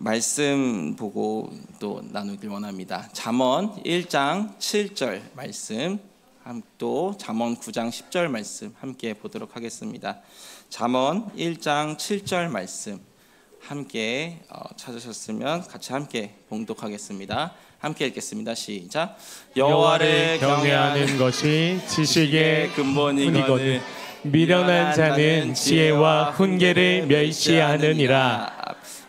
말씀 보고 또 나누길 원합니다. 잠언 1장 7절 말씀, 또 잠언 9장 10절 말씀 함께 보도록 하겠습니다. 잠언 1장 7절 말씀 함께 찾으셨으면 같이 함께 봉독하겠습니다. 함께 읽겠습니다. 시작. 여호와를 경외하는 것이 지식의 근본이거늘 미련한 자는 지혜와 훈계를 멸시하느니라.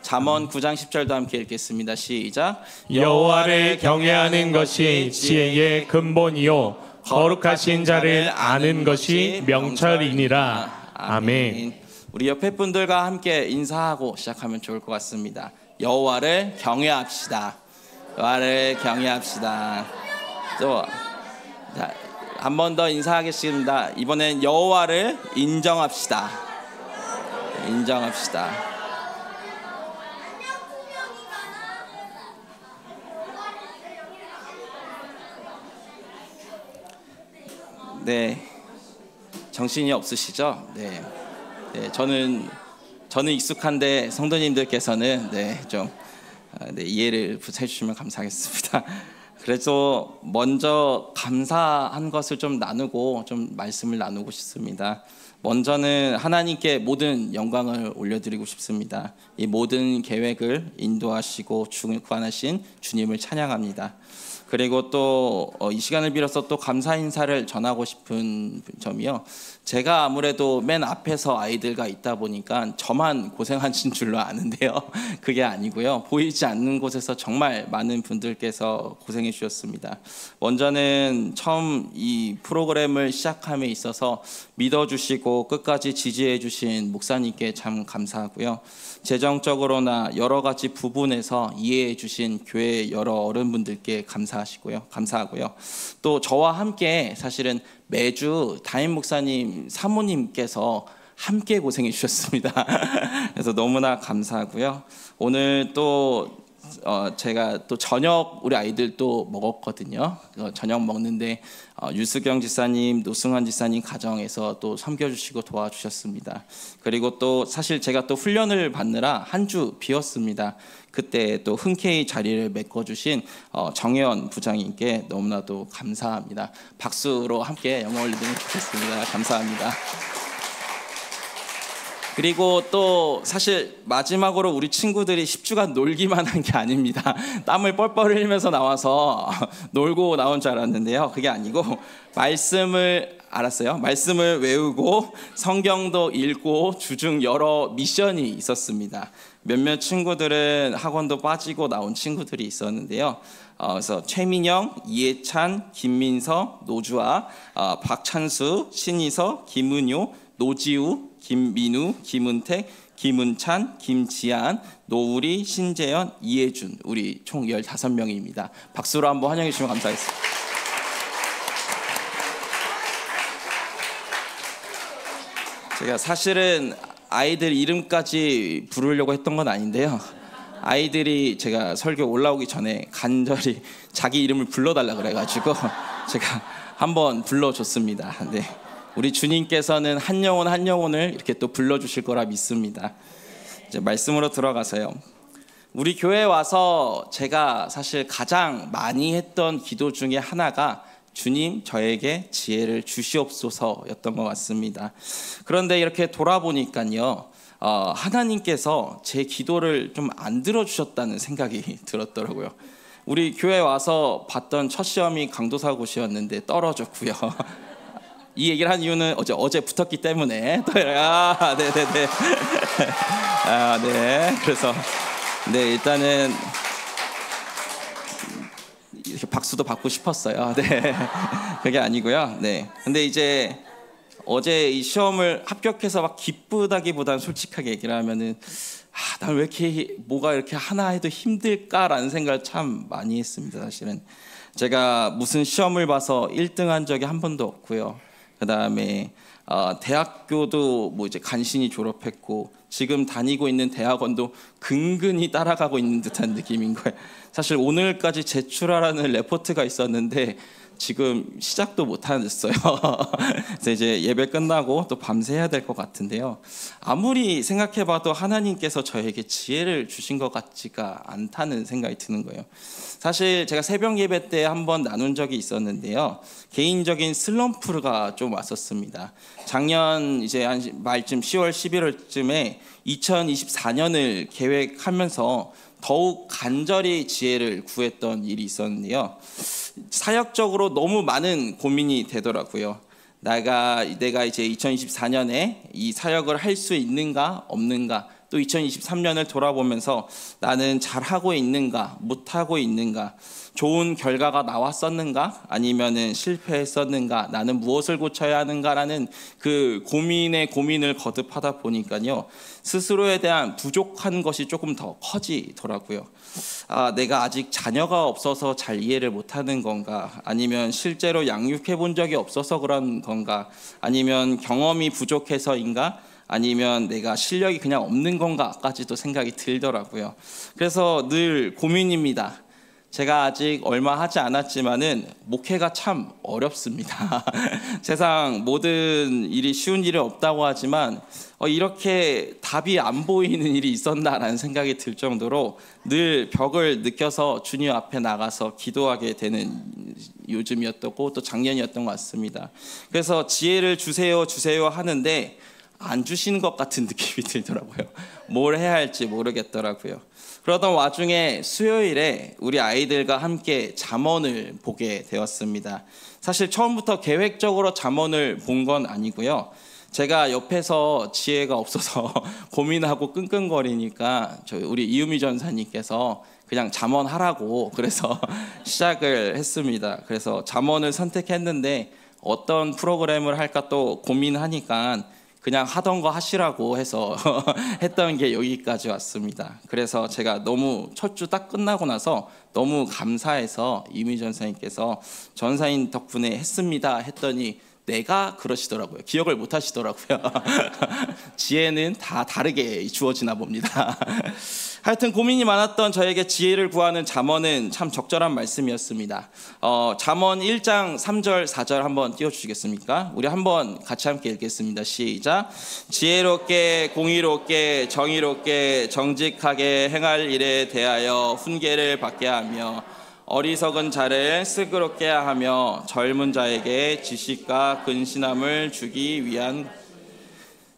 잠언 9장 10절도 함께 읽겠습니다. 시작. 여호와를 경외하는 것이 지혜의 근본이요 거룩하신 자를 아는 것이 명철이니라. 아멘. 우리 옆에 분들과 함께 인사하고 시작하면 좋을 것 같습니다. 여호와를 경외합시다. 여호와를 경외합시다. 또 한 번 더 인사하겠습니다. 이번엔 여호와를 인정합시다. 인정합시다. 네, 정신이 없으시죠? 네, 저는 익숙한데 성도님들께서는 좀 이해를 해주시면 감사하겠습니다. 그래서 먼저 감사한 것을 좀 나누고 좀 말씀을 나누고 싶습니다. 먼저는 하나님께 모든 영광을 올려드리고 싶습니다. 이 모든 계획을 인도하시고 구원하신 주님을 찬양합니다. 그리고 또 이 시간을 빌어서 또 감사 인사를 전하고 싶은 점이요, 제가 아무래도 맨 앞에서 아이들과 있다 보니까 저만 고생하신 줄로 아는데요, 그게 아니고요, 보이지 않는 곳에서 정말 많은 분들께서 고생해 주셨습니다. 먼저는 처음 이 프로그램을 시작함에 있어서 믿어주시고 끝까지 지지해 주신 목사님께 참 감사하고요, 재정적으로나 여러 가지 부분에서 이해해 주신 교회 여러 어른분들께 감사하고요. 또 저와 함께 사실은 매주 담임 목사님 사모님께서 함께 고생해 주셨습니다. 그래서 너무나 감사하고요. 오늘 또 제가 또 저녁 우리 아이들 또 먹었거든요. 저녁 먹는데 유수경 지사님, 노승환 지사님 가정에서 또 섬겨주시고 도와주셨습니다. 그리고 또 사실 제가 또 훈련을 받느라 한 주 비었습니다. 그때 또 흔쾌히 자리를 메꿔주신 정혜원 부장님께 너무나도 감사합니다. 박수로 함께 영광 올리도록 하겠습니다. 감사합니다. 그리고 또 사실 마지막으로 우리 친구들이 10주간 놀기만 한 게 아닙니다. 땀을 뻘뻘 흘리면서 나와서 놀고 나온 줄 알았는데요, 그게 아니고 말씀을 외우고 성경도 읽고 주중 여러 미션이 있었습니다. 몇몇 친구들은 학원도 빠지고 나온 친구들이 있었는데요, 그래서 최민영, 이해찬, 김민서, 노주아, 박찬수, 신희서, 김은효, 노지우, 김민우, 김은택, 김은찬, 김지한, 노우리, 신재현, 이혜준, 우리 총 15명입니다. 박수로 한번 환영해 주시면 감사하겠습니다. 제가 사실은 아이들 이름까지 부르려고 했던 건 아닌데요, 아이들이 제가 설교 올라오기 전에 간절히 자기 이름을 불러달라 그래가지고 제가 한번 불러줬습니다. 네. 우리 주님께서는 한 영혼을 이렇게 또 불러주실 거라 믿습니다. 이제 말씀으로 들어가서요, 우리 교회에 와서 제가 사실 가장 많이 했던 기도 중에 하나가 주님 저에게 지혜를 주시옵소서였던 것 같습니다. 그런데 이렇게 돌아보니까요, 하나님께서 제 기도를 좀 안 들어주셨다는 생각이 들었더라고요. 우리 교회에 와서 봤던 첫 시험이 강도사고시였는데 떨어졌고요. 이 얘기를 한 이유는 어제 붙었기 때문에 네네네. 네. 그래서 일단은 이렇게 박수도 받고 싶었어요. 네. 그게 아니고요. 네. 근데 이제 어제 이 시험을 합격해서 막 기쁘다기보다는 솔직하게 얘기를 하면은 난 왜 이렇게 뭐가 이렇게 하나 해도 힘들까라는 생각을 참 많이 했습니다. 사실은 제가 무슨 시험을 봐서 1등한 적이 한 번도 없고요. 그 다음에 대학교도 이제 간신히 졸업했고 지금 다니고 있는 대학원도 근근히 따라가고 있는 듯한 느낌인 거예요. 사실 오늘까지 제출하라는 레포트가 있었는데 지금 시작도 못 하셨어요. 그래서 이제 예배 끝나고 또 밤새 해야 될 것 같은데요. 아무리 생각해봐도 하나님께서 저에게 지혜를 주신 것 같지가 않다는 생각이 드는 거예요. 사실 제가 새벽 예배 때 한번 나눈 적이 있었는데요. 개인적인 슬럼프가 좀 왔었습니다. 작년 이제 한 말쯤 10월, 11월쯤에 2024년을 계획하면서 더욱 간절히 지혜를 구했던 일이 있었는데요. 사역적으로 너무 많은 고민이 되더라고요. 내가 이제 2024년에 이 사역을 할 수 있는가 없는가, 또 2023년을 돌아보면서 나는 잘하고 있는가 못하고 있는가, 좋은 결과가 나왔었는가 아니면은 실패했었는가, 나는 무엇을 고쳐야 하는가라는 그 고민을 거듭하다 보니까요, 스스로에 대한 부족한 것이 조금 더 커지더라고요. 내가 아직 자녀가 없어서 잘 이해를 못하는 건가, 아니면 실제로 양육해 본 적이 없어서 그런 건가, 아니면 경험이 부족해서인가, 아니면 내가 실력이 그냥 없는 건가까지도 생각이 들더라고요. 그래서 늘 고민입니다. 제가 아직 얼마 하지 않았지만은 목회가 참 어렵습니다. 세상 모든 일이 쉬운 일이 없다고 하지만 이렇게 답이 안 보이는 일이 있었나라는 생각이 들 정도로 늘 벽을 느껴서 주님 앞에 나가서 기도하게 되는 요즘이었고 또 작년이었던 것 같습니다. 그래서 지혜를 주세요 하는데 안 주시는 것 같은 느낌이 들더라고요. 뭘 해야 할지 모르겠더라고요. 그러던 와중에 수요일에 우리 아이들과 함께 잠언을 보게 되었습니다. 사실 처음부터 계획적으로 잠언을 본 건 아니고요. 제가 옆에서 지혜가 없어서 고민하고 끙끙거리니까 우리 이유미 전사님께서 그냥 잠언하라고 그래서 시작을 했습니다. 그래서 잠언을 선택했는데 어떤 프로그램을 할까 또 고민하니까 그냥 하던 거 하시라고 해서 했던 게 여기까지 왔습니다. 그래서 제가 너무 첫 주 딱 끝나고 나서 너무 감사해서 이미 전사님께서 전사님 덕분에 했습니다 했더니 내가 그러시더라고요. 기억을 못 하시더라고요. 지혜는 다 다르게 주어지나 봅니다. 하여튼 고민이 많았던 저에게 지혜를 구하는 잠언은 참 적절한 말씀이었습니다. 잠언 1장 3절 4절 한번 띄워주시겠습니까? 우리 한번 같이 함께 읽겠습니다. 시작. 지혜롭게 공의롭게 정의롭게 정직하게 행할 일에 대하여 훈계를 받게 하며 어리석은 자를 스그럽게 하며 젊은 자에게 지식과 근신함을 주기 위한.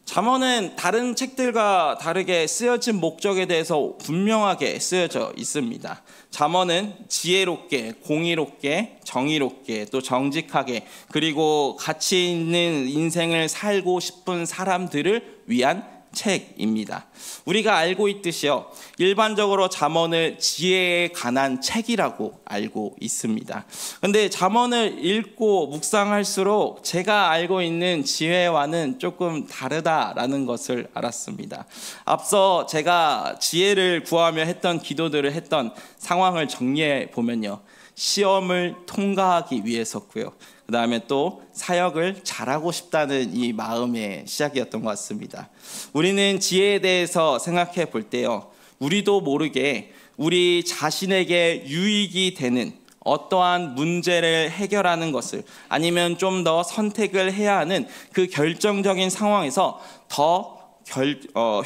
잠언은 다른 책들과 다르게 쓰여진 목적에 대해서 분명하게 쓰여져 있습니다. 잠언은 지혜롭게, 공의롭게, 정의롭게, 또 정직하게, 그리고 가치 있는 인생을 살고 싶은 사람들을 위한 책입니다. 우리가 알고 있듯이요, 일반적으로 잠언을 지혜에 관한 책이라고 알고 있습니다. 근데 잠언을 읽고 묵상할수록 제가 알고 있는 지혜와는 조금 다르다라는 것을 알았습니다. 앞서 제가 지혜를 구하며 했던 기도들을 했던 상황을 정리해 보면요, 시험을 통과하기 위해서고요, 그 다음에 또 사역을 잘하고 싶다는 이 마음의 시작이었던 것 같습니다. 우리는 지혜에 대해서 생각해 볼 때요, 우리도 모르게 우리 자신에게 유익이 되는 어떠한 문제를 해결하는 것을, 아니면 좀 더 선택을 해야 하는 그 결정적인 상황에서 더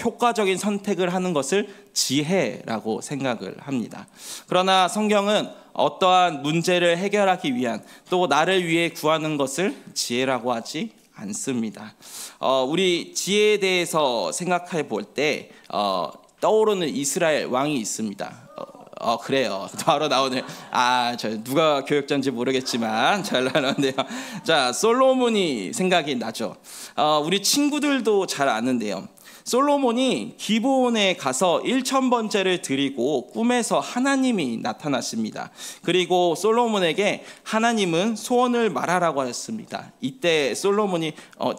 효과적인 선택을 하는 것을 지혜라고 생각을 합니다. 그러나 성경은 어떠한 문제를 해결하기 위한, 또 나를 위해 구하는 것을 지혜라고 하지 않습니다. 우리 지혜에 대해서 생각해 볼 때 떠오르는 이스라엘 왕이 있습니다. 그래요. 바로 나오네요. 누가 교역자인지 모르겠지만 잘 나오는데요. 자, 솔로몬이 생각이 나죠. 우리 친구들도 잘 아는데요, 솔로몬이 기브온에 가서 1000번째를 드리고 꿈에서 하나님이 나타나십니다. 그리고 솔로몬에게 하나님은 소원을 말하라고 하셨습니다. 이때 솔로몬이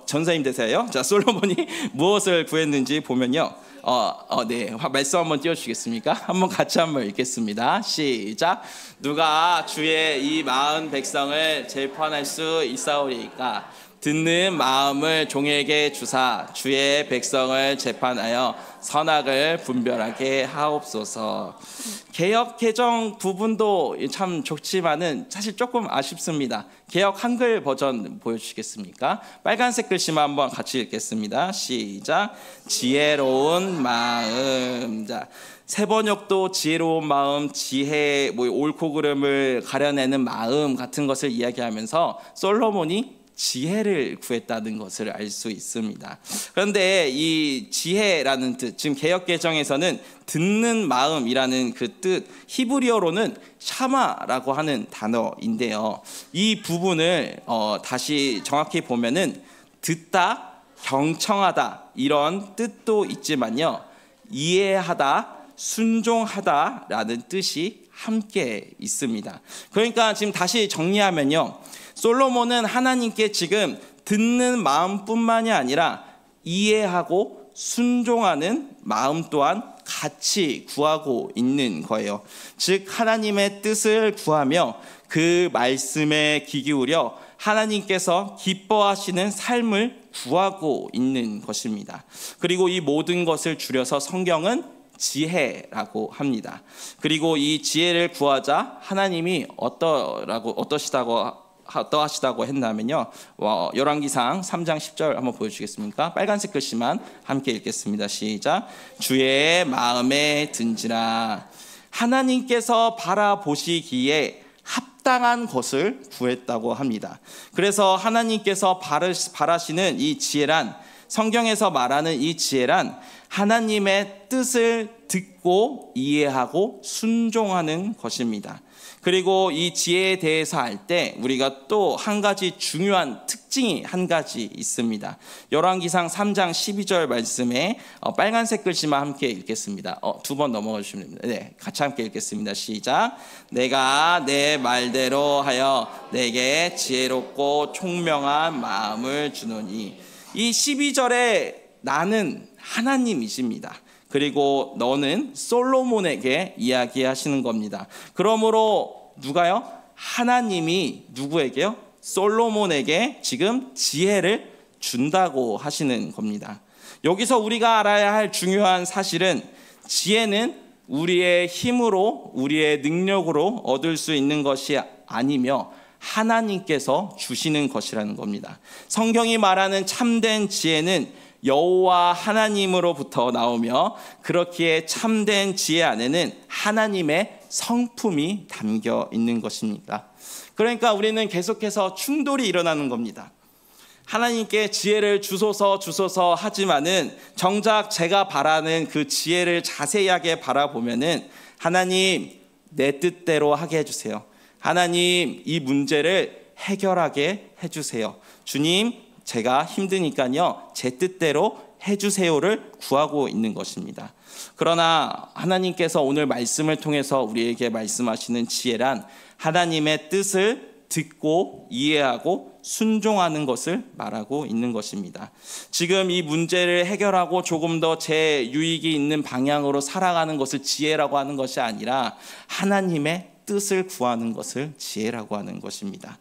전사님 되세요. 자, 솔로몬이 무엇을 구했는지 보면요, 네, 말씀 한번 띄워주시겠습니까? 한번 같이 한번 읽겠습니다. 시작. 누가 주의 이 마흔 백성을 재판할 수 있사오리까? 듣는 마음을 종에게 주사 주의 백성을 재판하여 선악을 분별하게 하옵소서. 개역 개정 부분도 참 좋지만은 사실 조금 아쉽습니다. 개역 한글 버전 보여주시겠습니까? 빨간색 글씨만 한번 같이 읽겠습니다. 시작. 지혜로운 마음. 자, 세번역도 지혜로운 마음, 지혜, 옳고 그름을 가려내는 마음 같은 것을 이야기하면서 솔로몬이 지혜를 구했다는 것을 알 수 있습니다. 그런데 이 지혜라는 뜻, 지금 개역개정에서는 듣는 마음이라는 그 뜻, 히브리어로는 샤마라고 하는 단어인데요. 이 부분을 다시 정확히 보면은 듣다, 경청하다 이런 뜻도 있지만요, 이해하다, 순종하다라는 뜻이 함께 있습니다. 그러니까 지금 다시 정리하면요, 솔로몬은 하나님께 지금 듣는 마음뿐만이 아니라 이해하고 순종하는 마음 또한 같이 구하고 있는 거예요. 즉 하나님의 뜻을 구하며 그 말씀에 귀 기울여 하나님께서 기뻐하시는 삶을 구하고 있는 것입니다. 그리고 이 모든 것을 줄여서 성경은 지혜라고 합니다. 그리고 이 지혜를 구하자 하나님이 어떠하시다고 했냐면요, 열왕기상 3장 10절 한번 보여주시겠습니까? 빨간색 글씨만 함께 읽겠습니다. 시작. 주의 마음에 든지라. 하나님께서 바라보시기에 합당한 것을 구했다고 합니다. 그래서 하나님께서 바라시는 이 지혜란, 성경에서 말하는 이 지혜란 하나님의 뜻을 듣고 이해하고 순종하는 것입니다. 그리고 이 지혜에 대해서 알 때 우리가 또 한 가지 중요한 특징이 한 가지 있습니다. 열왕기상 3장 12절 말씀에 빨간색 글씨만 함께 읽겠습니다. 두 번 넘어가 주시면 됩니다. 네, 같이 함께 읽겠습니다. 시작. 내가 내 말대로 하여 내게 지혜롭고 총명한 마음을 주노니. 이 12절에 나는 하나님이십니다. 그리고 너는 솔로몬에게 이야기하시는 겁니다. 그러므로 누가요? 하나님이 누구에게요? 솔로몬에게 지금 지혜를 준다고 하시는 겁니다. 여기서 우리가 알아야 할 중요한 사실은 지혜는 우리의 힘으로, 우리의 능력으로 얻을 수 있는 것이 아니며 하나님께서 주시는 것이라는 겁니다. 성경이 말하는 참된 지혜는 여호와 하나님으로부터 나오며 그렇기에 참된 지혜 안에는 하나님의 성품이 담겨 있는 것입니다. 그러니까 우리는 계속해서 충돌이 일어나는 겁니다. 하나님께 지혜를 주소서 하지만은 정작 제가 바라는 그 지혜를 자세하게 바라보면은 하나님 내 뜻대로 하게 해주세요. 하나님 이 문제를 해결하게 해주세요. 주님 제가 힘드니까요 제 뜻대로 해주세요를 구하고 있는 것입니다. 그러나 하나님께서 오늘 말씀을 통해서 우리에게 말씀하시는 지혜란 하나님의 뜻을 듣고 이해하고 순종하는 것을 말하고 있는 것입니다. 지금 이 문제를 해결하고 조금 더 제 유익이 있는 방향으로 살아가는 것을 지혜라고 하는 것이 아니라 하나님의 뜻을 구하는 것을 지혜라고 하는 것입니다.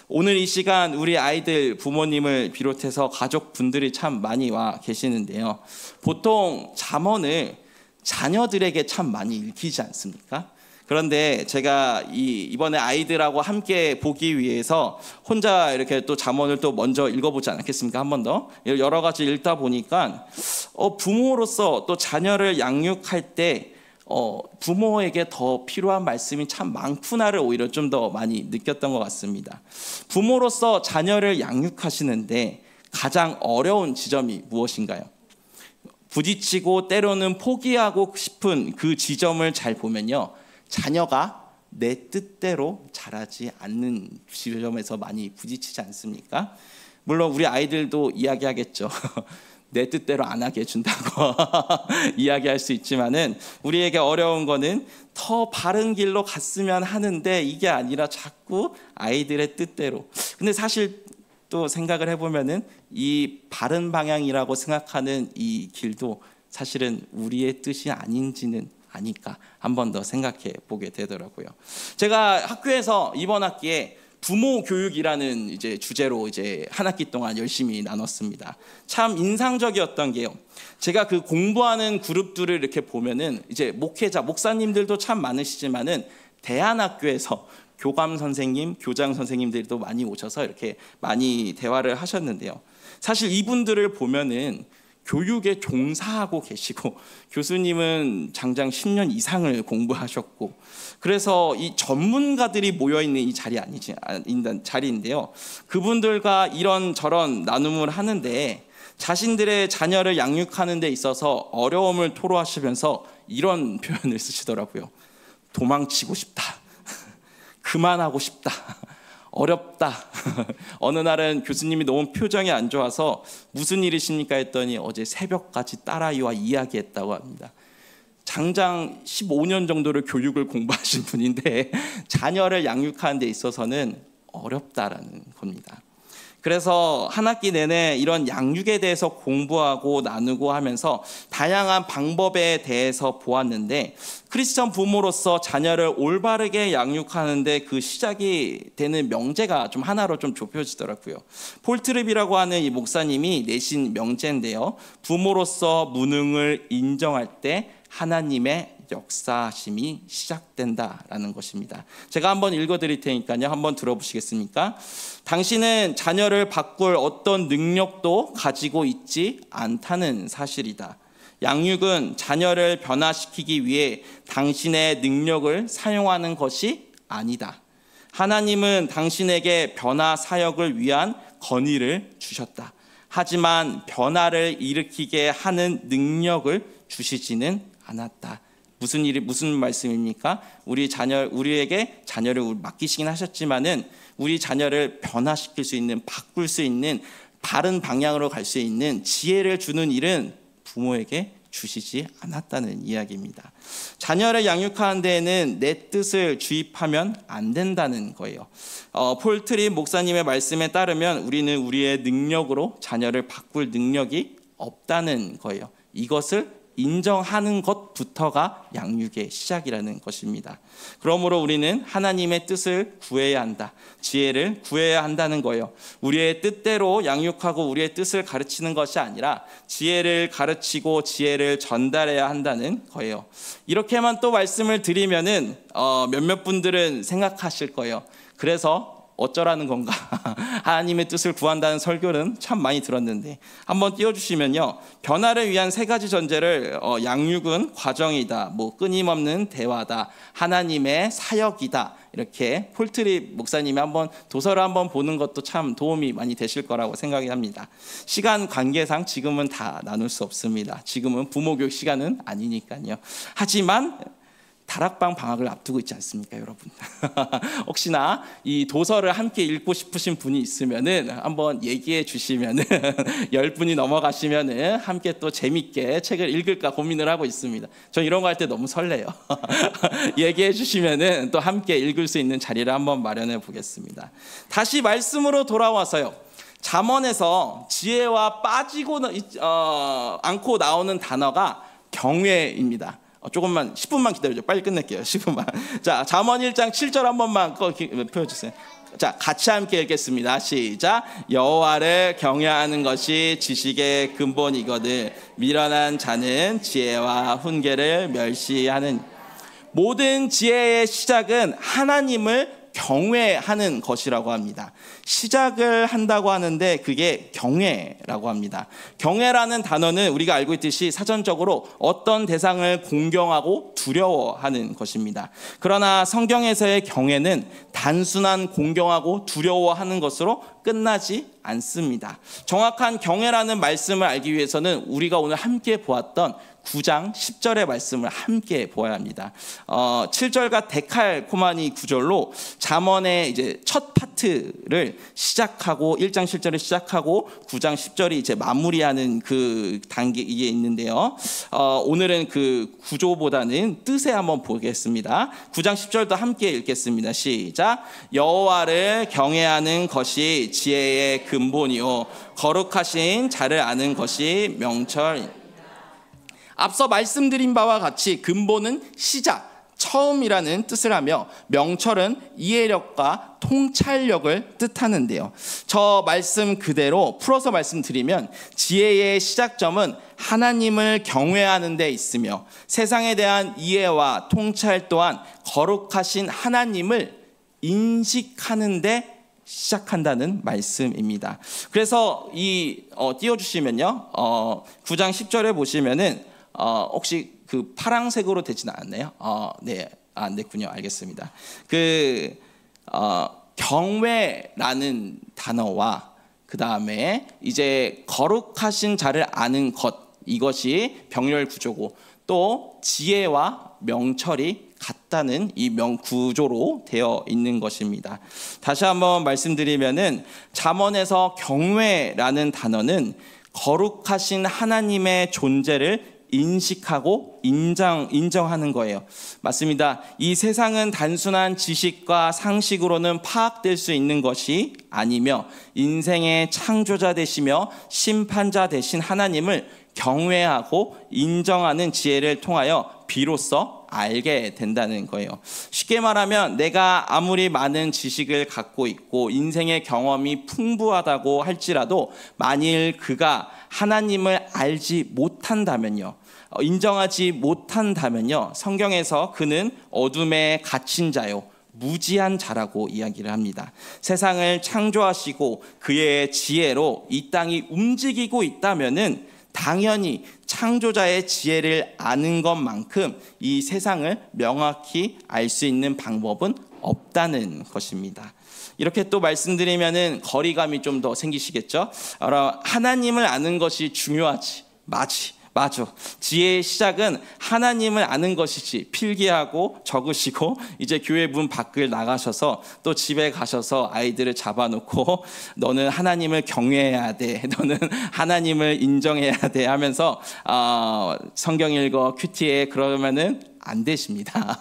오늘 이 시간 우리 아이들 부모님을 비롯해서 가족분들이 참 많이 와 계시는데요. 보통 잠언을 자녀들에게 참 많이 읽히지 않습니까? 그런데 제가 이번에 아이들하고 함께 보기 위해서 혼자 이렇게 또 잠언을 또 먼저 읽어보지 않겠습니까? 한 번 더 여러 가지 읽다 보니까 부모로서 또 자녀를 양육할 때 부모에게 더 필요한 말씀이 참 많구나를 오히려 좀 더 많이 느꼈던 것 같습니다. 부모로서 자녀를 양육하시는데 가장 어려운 지점이 무엇인가요? 부딪히고 때로는 포기하고 싶은 그 지점을 잘 보면요, 자녀가 내 뜻대로 자라지 않는 지점에서 많이 부딪히지 않습니까? 물론 우리 아이들도 이야기하겠죠. 내 뜻대로 안 하게 해준다고 이야기할 수 있지만은 우리에게 어려운 거는 더 바른 길로 갔으면 하는데 이게 아니라 자꾸 아이들의 뜻대로. 근데 사실 또 생각을 해보면은 이 바른 방향이라고 생각하는 이 길도 사실은 우리의 뜻이 아닌지는 아니까 한 번 더 생각해 보게 되더라고요. 제가 학교에서 이번 학기에 부모 교육이라는 이제 주제로 이제 한 학기 동안 열심히 나눴습니다. 참 인상적이었던 게요. 제가 그 공부하는 그룹들을 이렇게 보면은 이제 목회자, 목사님들도 참 많으시지만은 대안학교에서 교감 선생님, 교장 선생님들도 많이 오셔서 이렇게 많이 대화를 하셨는데요. 사실 이분들을 보면은 교육에 종사하고 계시고 교수님은 장장 10년 이상을 공부하셨고 그래서 이 전문가들이 모여있는 이 자리인데요. 그분들과 이런저런 나눔을 하는데 자신들의 자녀를 양육하는 데 있어서 어려움을 토로하시면서 이런 표현을 쓰시더라고요. 도망치고 싶다. 그만하고 싶다. 어렵다. 어느 날은 교수님이 너무 표정이 안 좋아서 무슨 일이십니까 했더니 어제 새벽까지 딸아이와 이야기했다고 합니다. 장장 15년 정도를 교육을 공부하신 분인데 자녀를 양육하는 데 있어서는 어렵다라는 겁니다. 그래서 한 학기 내내 이런 양육에 대해서 공부하고 나누고 하면서 다양한 방법에 대해서 보았는데 크리스천 부모로서 자녀를 올바르게 양육하는데 그 시작이 되는 명제가 좀 하나로 좀 좁혀지더라고요. 폴 트립이라고 하는 이 목사님이 내신 명제인데요. 부모로서 무능을 인정할 때 하나님의 역사심이 시작된다라는 것입니다. 제가 한번 읽어드릴 테니까요. 한번 들어보시겠습니까? 당신은 자녀를 바꿀 어떤 능력도 가지고 있지 않다는 사실이다. 양육은 자녀를 변화시키기 위해 당신의 능력을 사용하는 것이 아니다. 하나님은 당신에게 변화 사역을 위한 건의를 주셨다. 하지만 변화를 일으키게 하는 능력을 주시지는 않았다. 무슨 말씀입니까? 우리에게 자녀를 맡기시긴 하셨지만은 우리 자녀를 변화시킬 수 있는, 바꿀 수 있는, 바른 방향으로 갈 수 있는 지혜를 주는 일은 부모에게 주시지 않았다는 이야기입니다. 자녀를 양육하는 데에는 내 뜻을 주입하면 안 된다는 거예요. 폴 트립 목사님의 말씀에 따르면 우리는 우리의 능력으로 자녀를 바꿀 능력이 없다는 거예요. 이것을 인정하는 것부터가 양육의 시작이라는 것입니다. 그러므로 우리는 하나님의 뜻을 구해야 한다. 지혜를 구해야 한다는 거예요. 우리의 뜻대로 양육하고 우리의 뜻을 가르치는 것이 아니라 지혜를 가르치고 지혜를 전달해야 한다는 거예요. 이렇게만 또 말씀을 드리면은 몇몇 분들은 생각하실 거예요. 그래서 어쩌라는 건가? 하나님의 뜻을 구한다는 설교는 참 많이 들었는데 한번 띄워주시면요. 변화를 위한 세 가지 전제를 양육은 과정이다, 끊임없는 대화다, 하나님의 사역이다. 이렇게 폴 트립 목사님이 한번 도서를 한번 보는 것도 참 도움이 많이 되실 거라고 생각이 합니다. 시간 관계상 지금은 다 나눌 수 없습니다. 지금은 부모 교육 시간은 아니니까요. 하지만 다락방 방학을 앞두고 있지 않습니까, 여러분? 혹시나 이 도서를 함께 읽고 싶으신 분이 있으면은 한번 얘기해 주시면은 10분이 넘어가시면은 함께 또 재밌게 책을 읽을까 고민을 하고 있습니다. 전 이런 거 할 때 너무 설레요. 얘기해 주시면은 또 함께 읽을 수 있는 자리를 한번 마련해 보겠습니다. 다시 말씀으로 돌아와서요. 잠언에서 지혜와 빠지고 않고 나오는 단어가 경외입니다. 조금만 10분만 기다려줘. 빨리 끝낼게요. 10분만. 자, 잠언 1장 7절 한 번만 펴주세요. 자, 같이 함께 읽겠습니다. 시작. 여호와를 경외하는 것이 지식의 근본이거든 미련한 자는 지혜와 훈계를 멸시하는. 모든 지혜의 시작은 하나님을 경외하는 것이라고 합니다. 시작을 한다고 하는데 그게 경외라고 합니다. 경외라는 단어는 우리가 알고 있듯이 사전적으로 어떤 대상을 공경하고 두려워하는 것입니다. 그러나 성경에서의 경외는 단순한 공경하고 두려워하는 것으로 끝나지 않습니다. 정확한 경외라는 말씀을 알기 위해서는 우리가 오늘 함께 보았던 9장 10절의 말씀을 함께 보아야 합니다. 7절과 데칼코마니 구절로 잠언의 이제 첫 파트를 시작하고 1장 7절을 시작하고 9장 10절이 이제 마무리하는 그 단계에 있는데요. 오늘은 그 구조보다는 뜻에 한번 보겠습니다. 9장 10절도 함께 읽겠습니다. 시작. 여호와를 경외하는 것이 지혜의 근본이요 거룩하신 자를 아는 것이 명철. 앞서 말씀드린 바와 같이 근본은 시작, 처음이라는 뜻을 하며 명철은 이해력과 통찰력을 뜻하는데요. 저 말씀 그대로 풀어서 말씀드리면 지혜의 시작점은 하나님을 경외하는 데 있으며 세상에 대한 이해와 통찰 또한 거룩하신 하나님을 인식하는 데 시작한다는 말씀입니다. 그래서 띄워주시면요, 9장 10절에 보시면은 혹시 그 파랑색으로 되진 않았나요? 네, 안 됐군요. 알겠습니다. 경외라는 단어와 그 다음에 이제 거룩하신 자를 아는 것, 이것이 병렬 구조고 또 지혜와 명철이 같다는 이 구조로 되어 있는 것입니다. 다시 한번 말씀드리면은 잠언에서 경외라는 단어는 거룩하신 하나님의 존재를 인식하고 인정하는 거예요. 맞습니다. 이 세상은 단순한 지식과 상식으로는 파악될 수 있는 것이 아니며 인생의 창조자 되시며 심판자 되신 하나님을 경외하고 인정하는 지혜를 통하여 비로소 알게 된다는 거예요. 쉽게 말하면 내가 아무리 많은 지식을 갖고 있고 인생의 경험이 풍부하다고 할지라도 만일 그가 하나님을 알지 못한다면요, 인정하지 못한다면요, 성경에서 그는 어둠에 갇힌 자요 무지한 자라고 이야기를 합니다. 세상을 창조하시고 그의 지혜로 이 땅이 움직이고 있다면은 당연히 창조자의 지혜를 아는 것만큼 이 세상을 명확히 알 수 있는 방법은 없다는 것입니다. 이렇게 또 말씀드리면은 거리감이 좀 더 생기시겠죠? 하나님을 아는 것이 중요하지. 맞아. 지혜의 시작은 하나님을 아는 것이지. 필기하고 적으시고 이제 교회 문 밖을 나가셔서 또 집에 가셔서 아이들을 잡아놓고 너는 하나님을 경외해야 돼, 너는 하나님을 인정해야 돼 하면서 성경 읽어 큐티에 그러면은 안 되십니다.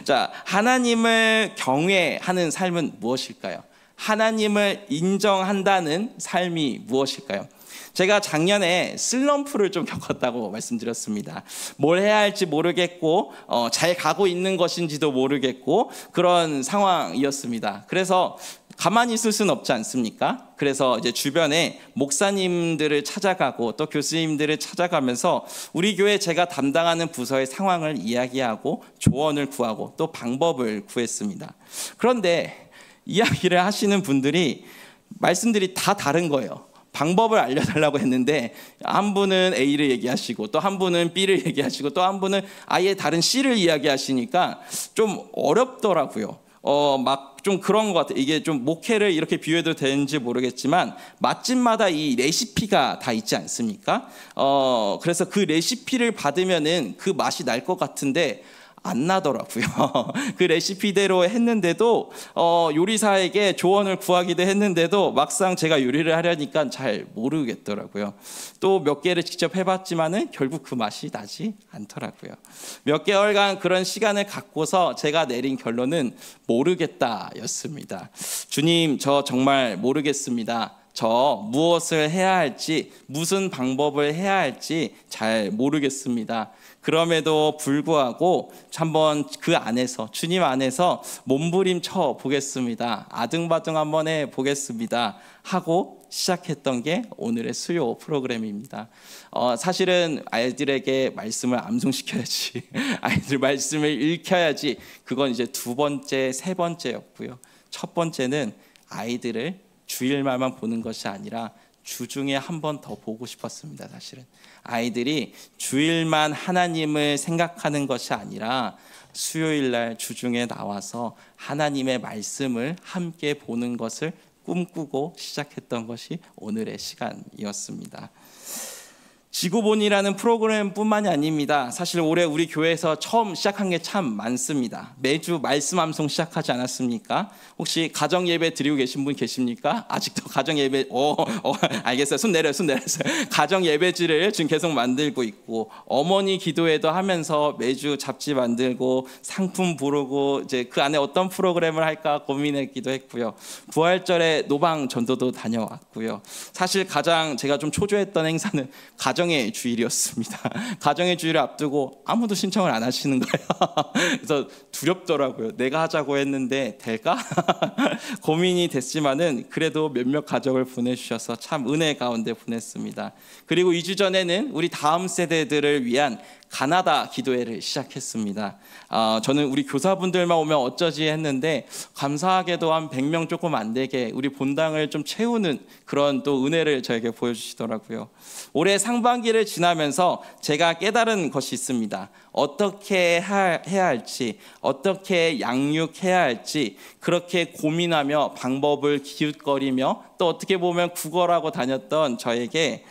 자, 하나님을 경외하는 삶은 무엇일까요? 하나님을 인정한다는 삶이 무엇일까요? 제가 작년에 슬럼프를 좀 겪었다고 말씀드렸습니다. 뭘 해야 할지 모르겠고 잘 가고 있는 것인지도 모르겠고 그런 상황이었습니다. 그래서 가만히 있을 수는 없지 않습니까? 그래서 이제 주변에 목사님들을 찾아가고 또 교수님들을 찾아가면서 우리 교회 제가 담당하는 부서의 상황을 이야기하고 조언을 구하고 또 방법을 구했습니다. 그런데 이야기를 하시는 분들이 말씀들이 다 다른 거예요. 방법을 알려달라고 했는데 한 분은 A를 얘기하시고 또 한 분은 B를 얘기하시고 또 한 분은 아예 다른 C를 이야기하시니까 좀 어렵더라고요. 막 좀 그런 것 같아요. 이게 좀 목회를 이렇게 비유해도 되는지 모르겠지만 맛집마다 이 레시피가 다 있지 않습니까? 그래서 그 레시피를 받으면은 그 맛이 날 것 같은데 안 나더라고요. 그 레시피대로 했는데도 요리사에게 조언을 구하기도 했는데도 막상 제가 요리를 하려니까 잘 모르겠더라고요. 또 몇 개를 직접 해봤지만은 결국 그 맛이 나지 않더라고요. 몇 개월간 그런 시간을 갖고서 제가 내린 결론은 모르겠다였습니다. 주님, 저 정말 모르겠습니다. 저 무엇을 해야 할지, 무슨 방법을 해야 할지 잘 모르겠습니다. 그럼에도 불구하고 한번 그 안에서, 주님 안에서 몸부림쳐 보겠습니다. 아등바등 한번 해 보겠습니다 하고 시작했던 게 오늘의 수요 프로그램입니다. 사실은 아이들에게 말씀을 암송시켜야지, 아이들 말씀을 읽혀야지, 그건 이제 두 번째, 세 번째였고요. 첫 번째는 아이들을 주일말만 보는 것이 아니라 주중에 한 번 더 보고 싶었습니다. 사실은 아이들이 주일만 하나님을 생각하는 것이 아니라 수요일날 주중에 나와서 하나님의 말씀을 함께 보는 것을 꿈꾸고 시작했던 것이 오늘의 시간이었습니다. 지구본이라는 프로그램뿐만이 아닙니다. 사실 올해 우리 교회에서 처음 시작한 게 참 많습니다. 매주 말씀 암송 시작하지 않았습니까? 혹시 가정 예배 드리고 계신 분 계십니까? 아직도 가정 예배 알겠어요. 손 내렸어요. 가정 예배지를 지금 계속 만들고 있고 어머니 기도회도 하면서 매주 잡지 만들고 상품 부르고 이제 그 안에 어떤 프로그램을 할까 고민했기도 했고요. 부활절에 노방 전도도 다녀왔고요. 사실 가장 제가 좀 초조했던 행사는 가정 가정의 주일이었습니다. 가정의 주일을 앞두고 아무도 신청을 안 하시는 거예요. 그래서 두렵더라고요. 내가 하자고 했는데 될까? 고민이 됐지만은 그래도 몇몇 가족을 보내주셔서 참 은혜 가운데 보냈습니다. 그리고 2주 전에는 우리 다음 세대들을 위한 가나다 기도회를 시작했습니다. 저는 우리 교사분들만 오면 어쩌지 했는데 감사하게도 한 100명 조금 안 되게 우리 본당을 좀 채우는 그런 또 은혜를 저에게 보여주시더라고요. 올해 상반기를 지나면서 제가 깨달은 것이 있습니다. 어떻게 해야 할지, 어떻게 양육해야 할지 그렇게 고민하며 방법을 기웃거리며 또 어떻게 보면 구걸하고 다녔던 저에게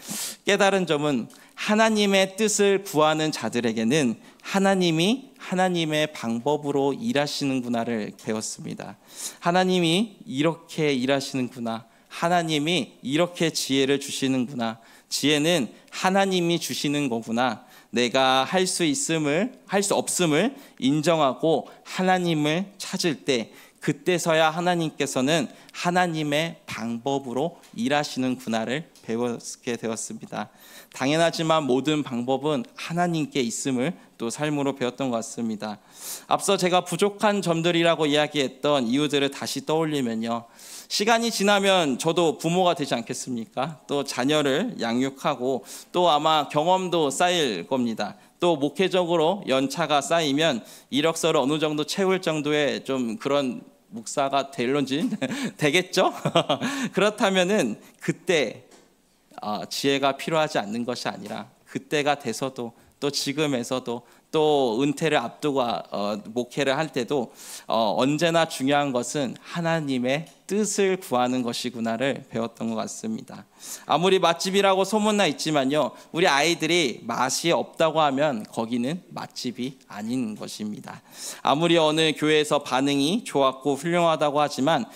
깨달은 점은 하나님의 뜻을 구하는 자들에게는 하나님이 하나님의 방법으로 일하시는구나를 배웠습니다. 하나님이 이렇게 일하시는구나. 하나님이 이렇게 지혜를 주시는구나. 지혜는 하나님이 주시는 거구나. 내가 할 수 없음을 인정하고 하나님을 찾을 때 그때서야 하나님께서는 하나님의 방법으로 일하시는구나를 배우게 되었습니다. 당연하지만 모든 방법은 하나님께 있음을 또 삶으로 배웠던 것 같습니다. 앞서 제가 부족한 점들이라고 이야기했던 이유들을 다시 떠올리면요. 시간이 지나면 저도 부모가 되지 않겠습니까? 또 자녀를 양육하고 또 아마 경험도 쌓일 겁니다. 또 목회적으로 연차가 쌓이면 이력서를 어느 정도 채울 정도의 좀 그런 목사가 될런지 되겠죠? 그렇다면은 그때 지혜가 필요하지 않는 것이 아니라 그때가 돼서도 또 지금에서도 또 은퇴를 앞두고 목회를 할 때도 언제나 중요한 것은 하나님의 뜻을 구하는 것이구나를 배웠던 것 같습니다. 아무리 맛집이라고 소문나 있지만요, 우리 아이들이 맛이 없다고 하면 거기는 맛집이 아닌 것입니다. 아무리 어느 교회에서 반응이 좋았고 훌륭하다고 하지만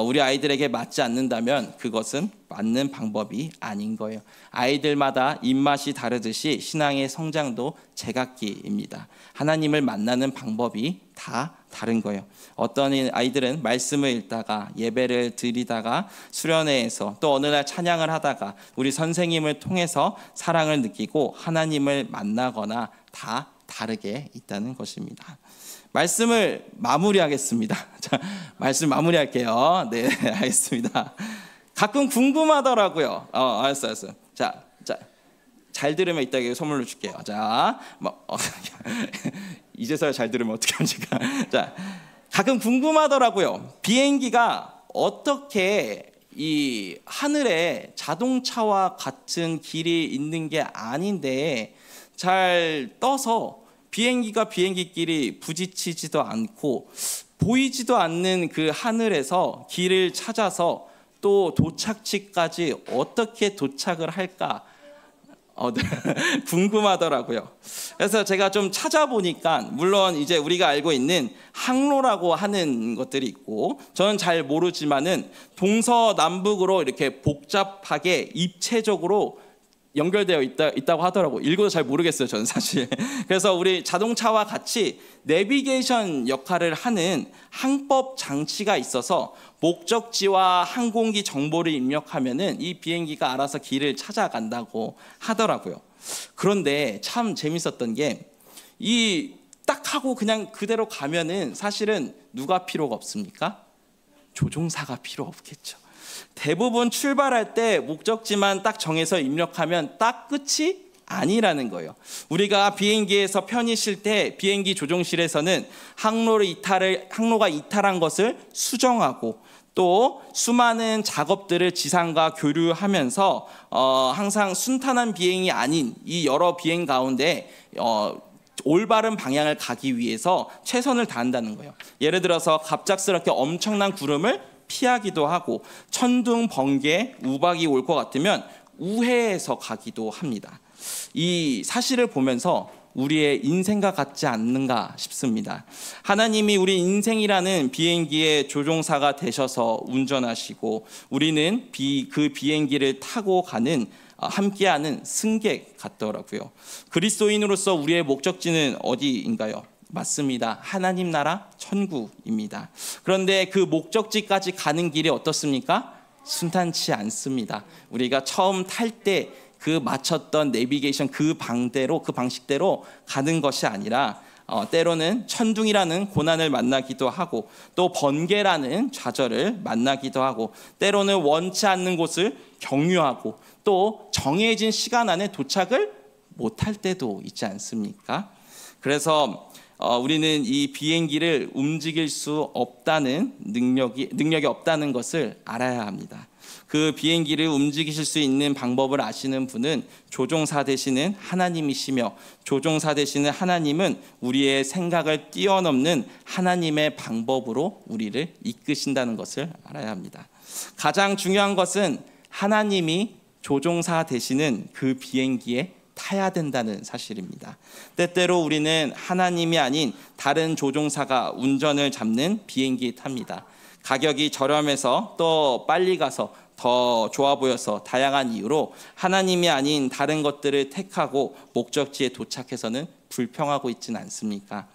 우리 아이들에게 맞지 않는다면 그것은 맞는 방법이 아닌 거예요. 아이들마다 입맛이 다르듯이 신앙의 성장도 제각기입니다. 하나님을 만나는 방법이 다 다른 거예요. 어떤 아이들은 말씀을 읽다가 예배를 드리다가 수련회에서 또 어느 날 찬양을 하다가 우리 선생님을 통해서 사랑을 느끼고 하나님을 만나거나 다 다르게 있다는 것입니다. 말씀을 마무리하겠습니다. 자, 말씀 마무리할게요. 네, 알겠습니다. 가끔 궁금하더라고요. 알았어. 자, 잘 들으면 이따가 선물로 줄게요. 자, 이제서야 잘 들으면 어떻게 합니까? 자, 가끔 궁금하더라고요. 비행기가 어떻게 이 하늘에 자동차와 같은 길이 있는 게 아닌데 잘 떠서 비행기가 비행기끼리 부딪히지도 않고 보이지도 않는 그 하늘에서 길을 찾아서 또 도착지까지 어떻게 도착을 할까? 궁금하더라고요. 그래서 제가 좀 찾아보니까 물론 이제 우리가 알고 있는 항로라고 하는 것들이 있고 저는 잘 모르지만은 동서남북으로 이렇게 복잡하게 입체적으로 연결되어 있다고 하더라고요. 읽어도 잘 모르겠어요, 저는 사실. 그래서 우리 자동차와 같이 내비게이션 역할을 하는 항법 장치가 있어서 목적지와 항공기 정보를 입력하면은 이 비행기가 알아서 길을 찾아간다고 하더라고요. 그런데 참 재밌었던 게 이 딱 하고 그냥 그대로 가면은 사실은 누가 필요가 없습니까? 조종사가 필요 없겠죠. 대부분 출발할 때 목적지만 딱 정해서 입력하면 딱 끝이 아니라는 거예요. 우리가 비행기에서 편히 쉴 때 비행기 조종실에서는 항로가 이탈한 것을 수정하고 또 수많은 작업들을 지상과 교류하면서 항상 순탄한 비행이 아닌 이 여러 비행 가운데 올바른 방향을 가기 위해서 최선을 다한다는 거예요. 예를 들어서 갑작스럽게 엄청난 구름을 피하기도 하고 천둥, 번개, 우박이 올 것 같으면 우회해서 가기도 합니다. 이 사실을 보면서 우리의 인생과 같지 않는가 싶습니다. 하나님이 우리 인생이라는 비행기의 조종사가 되셔서 운전하시고 우리는 그 비행기를 타고 가는 함께하는 승객 같더라고요. 그리스도인으로서 우리의 목적지는 어디인가요? 맞습니다. 하나님 나라 천국입니다. 그런데 그 목적지까지 가는 길이 어떻습니까? 순탄치 않습니다. 우리가 처음 탈 때 그 맞췄던 내비게이션 그 방식대로 가는 것이 아니라 때로는 천둥이라는 고난을 만나기도 하고 또 번개라는 좌절을 만나기도 하고 때로는 원치 않는 곳을 경유하고 또 정해진 시간 안에 도착을 못할 때도 있지 않습니까? 그래서 우리는 이 비행기를 움직일 수 없다는 능력이 없다는 것을 알아야 합니다. 그 비행기를 움직이실 수 있는 방법을 아시는 분은 조종사 되시는 하나님이시며 조종사 되시는 하나님은 우리의 생각을 뛰어넘는 하나님의 방법으로 우리를 이끄신다는 것을 알아야 합니다. 가장 중요한 것은 하나님이 조종사 되시는 그 비행기에 타야 된다는 사실입니다. 때때로 우리는 하나님이 아닌 다른 조종사가 운전을 잡는 비행기에 탑니다. 가격이 저렴해서 또 빨리 가서 더 좋아 보여서 다양한 이유로 하나님이 아닌 다른 것들을 택하고 목적지에 도착해서는 불평하고 있지는 않습니까?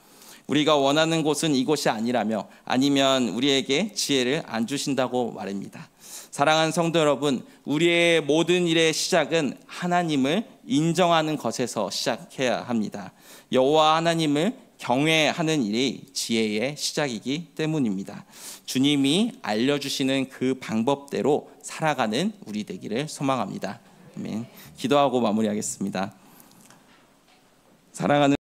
우리가 원하는 곳은 이곳이 아니라며 아니면 우리에게 지혜를 안 주신다고 말입니다. 사랑하는 성도 여러분, 우리의 모든 일의 시작은 하나님을 인정하는 것에서 시작해야 합니다. 여호와 하나님을 경외하는 일이 지혜의 시작이기 때문입니다. 주님이 알려주시는 그 방법대로 살아가는 우리 되기를 소망합니다. 아멘. 기도하고 마무리하겠습니다. 사랑하는